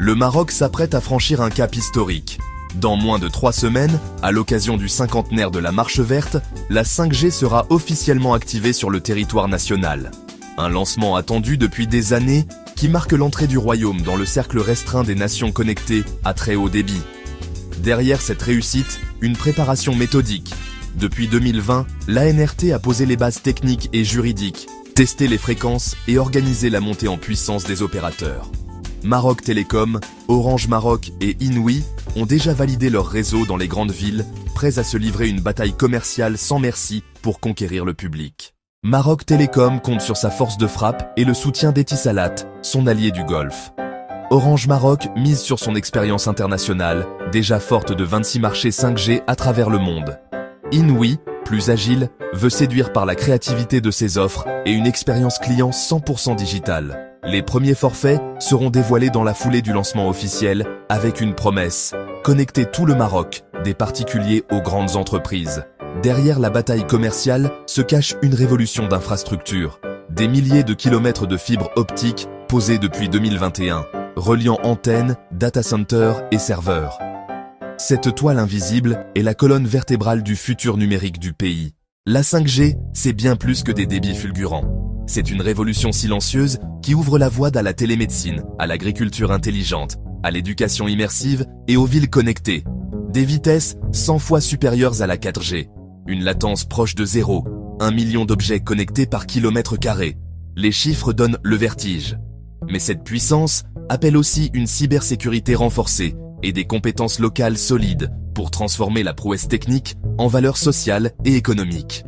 Le Maroc s'apprête à franchir un cap historique. Dans moins de 3 semaines, à l'occasion du cinquantenaire de la Marche verte, la 5G sera officiellement activée sur le territoire national. Un lancement attendu depuis des années qui marque l'entrée du royaume dans le cercle restreint des nations connectées à très haut débit. Derrière cette réussite, une préparation méthodique. Depuis 2020, l'ANRT a posé les bases techniques et juridiques, testé les fréquences et organisé la montée en puissance des opérateurs. Maroc Télécom, Orange Maroc et Inouï ont déjà validé leur réseau dans les grandes villes, prêts à se livrer une bataille commerciale sans merci pour conquérir le public. Maroc Télécom compte sur sa force de frappe et le soutien d'Etisalat, son allié du Golfe. Orange Maroc mise sur son expérience internationale, déjà forte de 26 marchés 5G à travers le monde. Inouï, plus agile, veut séduire par la créativité de ses offres et une expérience client 100% digitale. Les premiers forfaits seront dévoilés dans la foulée du lancement officiel avec une promesse: connecter tout le Maroc, des particuliers aux grandes entreprises. Derrière la bataille commerciale se cache une révolution d'infrastructures. Des milliers de kilomètres de fibres optiques posées depuis 2021, reliant antennes, data centers et serveurs. Cette toile invisible est la colonne vertébrale du futur numérique du pays. La 5G, c'est bien plus que des débits fulgurants. C'est une révolution silencieuse qui ouvre la voie à la télémédecine, à l'agriculture intelligente, à l'éducation immersive et aux villes connectées. Des vitesses 100 fois supérieures à la 4G. Une latence proche de 0. 1 million d'objets connectés par kilomètre carré. Les chiffres donnent le vertige. Mais cette puissance appelle aussi une cybersécurité renforcée et des compétences locales solides pour transformer la prouesse technique en valeur sociale et économique.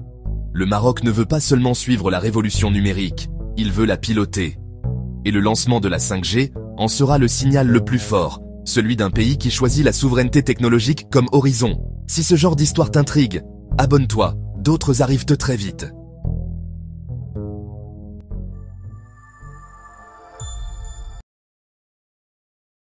Le Maroc ne veut pas seulement suivre la révolution numérique, il veut la piloter. Et le lancement de la 5G en sera le signal le plus fort, celui d'un pays qui choisit la souveraineté technologique comme horizon. Si ce genre d'histoire t'intrigue, abonne-toi, d'autres arrivent très vite.